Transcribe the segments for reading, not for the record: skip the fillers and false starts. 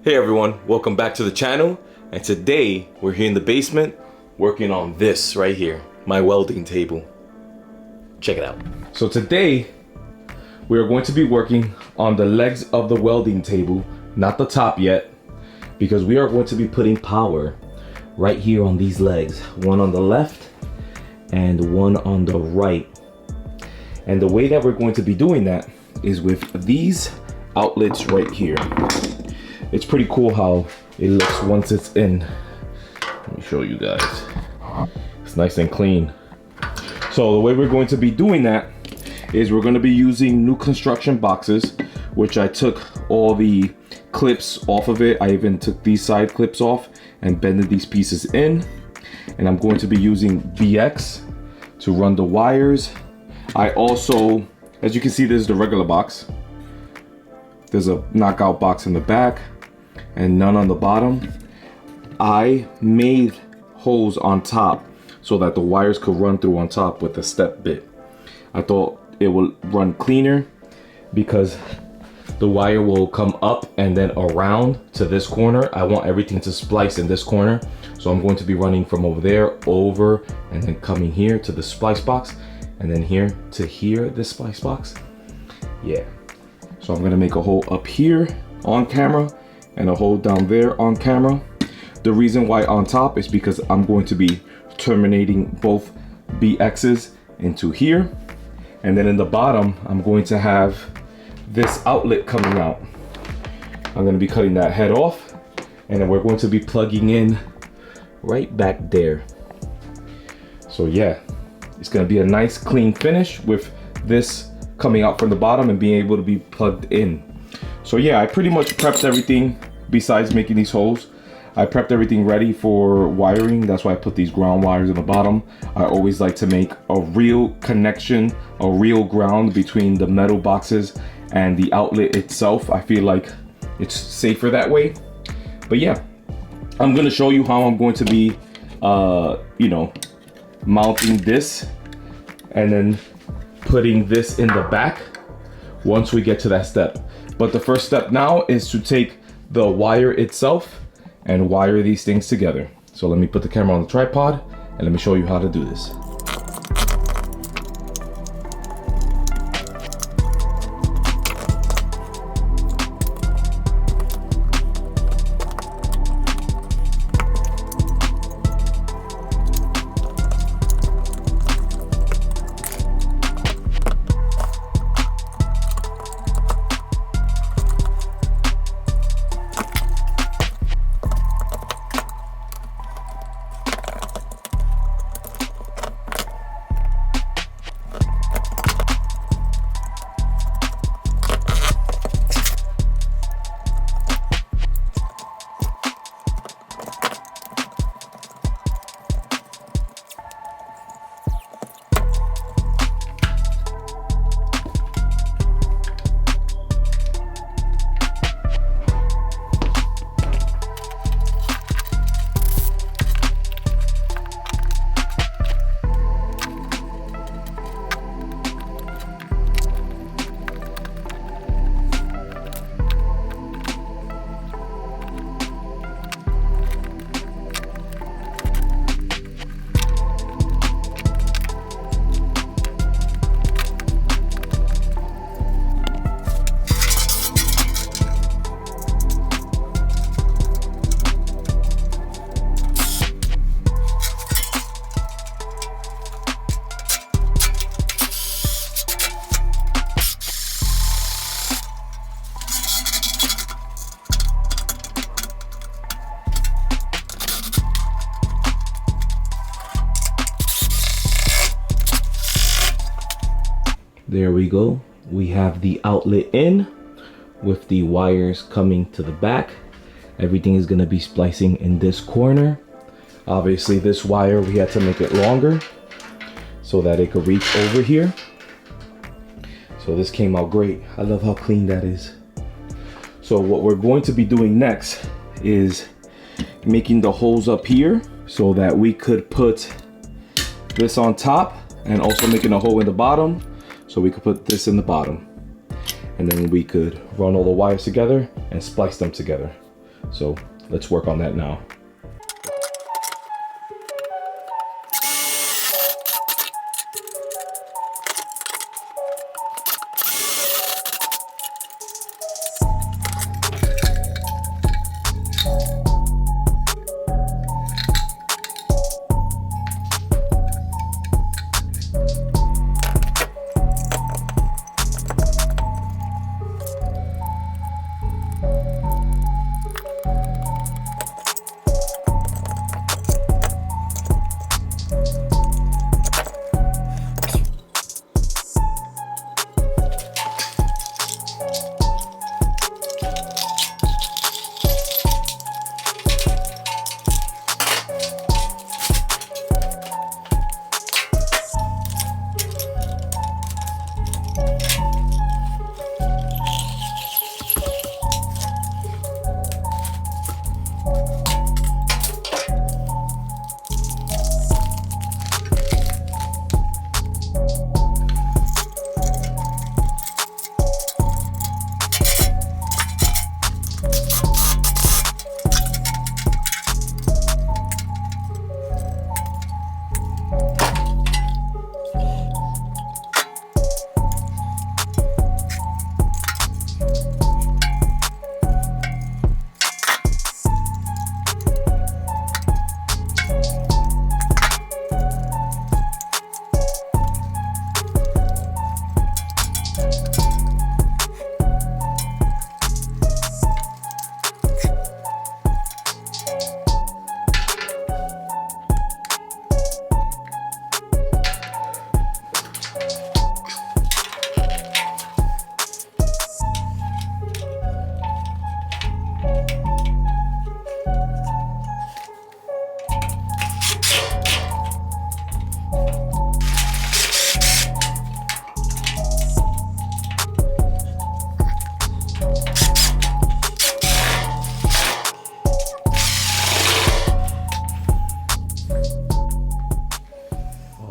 Hey everyone, welcome back to the channel, and today we're here in the basement working on this right here, my welding table. Check it out. So today we are going to be working on the legs of the welding table, not the top yet, because we are going to be putting power right here on these legs, one on the left and one on the right. And the way that we're going to be doing that is with these outlets right here. It's pretty cool how it looks once it's in. Let me show you guys. It's nice and clean. So the way we're going to be doing that is we're going to be using new construction boxes, which I took all the clips off of it. I even took these side clips off and bended these pieces in. And I'm going to be using VX to run the wires. I also, as you can see, this is the regular box. There's a knockout box in the back and none on the bottom. I made holes on top so that the wires could run through on top with a step bit. I thought it would run cleaner because the wire will come up and then around to this corner. I want everything to splice in this corner. So I'm going to be running from over there over and then coming here to the splice box and then here to here, this splice box. Yeah. So I'm gonna make a hole up here on camera and a hole down there on camera. The reason why on top is because I'm going to be terminating both BXs into here. And then in the bottom, I'm going to have this outlet coming out. I'm gonna be cutting that head off and then we're going to be plugging in right back there. So yeah, it's gonna be a nice clean finish with this coming out from the bottom and being able to be plugged in. So yeah, I pretty much prepped everything besides making these holes. I prepped everything ready for wiring. That's why I put these ground wires in the bottom. I always like to make a real connection, a real ground between the metal boxes and the outlet itself. I feel like it's safer that way. But yeah, I'm gonna show you how I'm going to be, mounting this and then putting this in the back once we get to that step. But the first step now is to take the wire itself and wire these things together. So let me put the camera on the tripod and let me show you how to do this. There we go. We have the outlet in with the wires coming to the back. Everything is going to be splicing in this corner. Obviously this wire, we had to make it longer so that it could reach over here. So this came out great. I love how clean that is. So what we're going to be doing next is making the holes up here so that we could put this on top and also making a hole in the bottom so we could put this in the bottom. And then we could run all the wires together and splice them together. So let's work on that now.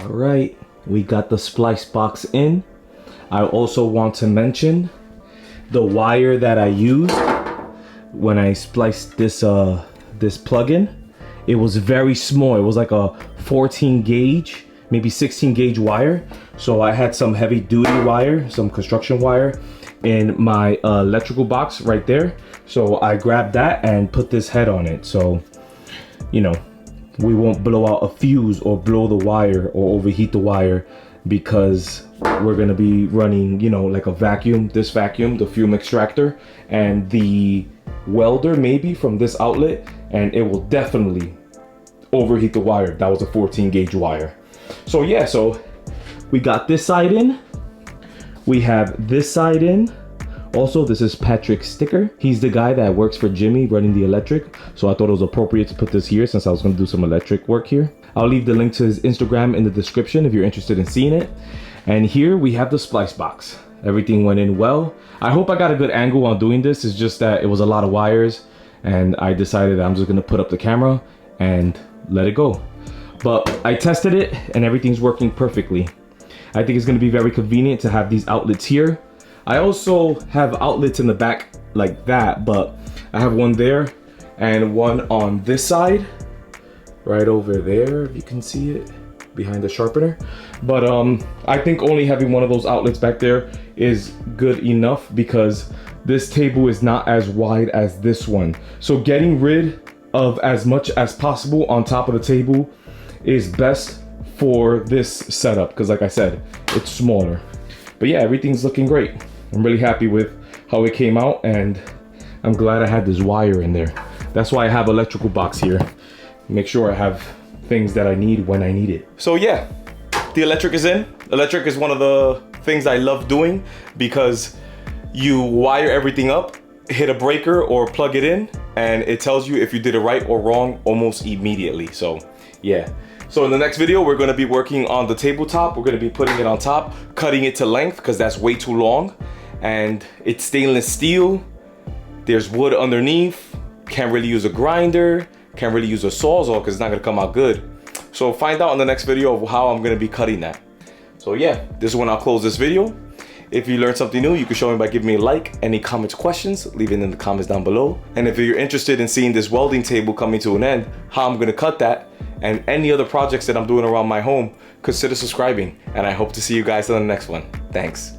Alright, we got the splice box in. I also want to mention the wire that I used when I spliced this this plug-in. It was very small. It was like a 14 gauge, maybe 16 gauge wire. So I had some heavy duty wire, some construction wire in my electrical box right there. So I grabbed that and put this head on it. So, you know, we won't blow out a fuse or blow the wire or overheat the wire, because we're gonna be running, you know, like a vacuum, this vacuum, the fume extractor, and the welder maybe from this outlet, and it will definitely overheat the wire. That was a 14 gauge wire. So yeah, so we got this side in, we have this side in. Also, this is Patrick's sticker. He's the guy that works for Jimmy running the electric. So I thought it was appropriate to put this here since I was gonna do some electric work here. I'll leave the link to his Instagram in the description if you're interested in seeing it. And here we have the splice box. Everything went in well. I hope I got a good angle on doing this. It's just that it was a lot of wires and I decided I'm just gonna put up the camera and let it go. But I tested it and everything's working perfectly. I think it's gonna be very convenient to have these outlets here. I also have outlets in the back like that, but I have one there and one on this side, right over there, if you can see it, behind the sharpener. But I think only having one of those outlets back there is good enough, because this table is not as wide as this one. So getting rid of as much as possible on top of the table is best for this setup, because like I said, it's smaller. But yeah, everything's looking great. I'm really happy with how it came out, and I'm glad I had this wire in there. That's why I have electrical box here. Make sure I have things that I need when I need it. So yeah, the electric is in. Electric is one of the things I love doing, because you wire everything up, hit a breaker or plug it in, and it tells you if you did it right or wrong almost immediately. So yeah. So in the next video, we're gonna be working on the tabletop. We're gonna be putting it on top, cutting it to length, because that's way too long. And it's stainless steel. There's wood underneath. Can't really use a grinder. Can't really use a sawzall because it's not gonna come out good. So find out in the next video of how I'm gonna be cutting that. So yeah, this is when I'll close this video. If you learned something new, you can show me by giving me a like. Any comments, questions, leave it in the comments down below. And if you're interested in seeing this welding table coming to an end, how I'm gonna cut that, and any other projects that I'm doing around my home, consider subscribing. And I hope to see you guys on the next one. Thanks.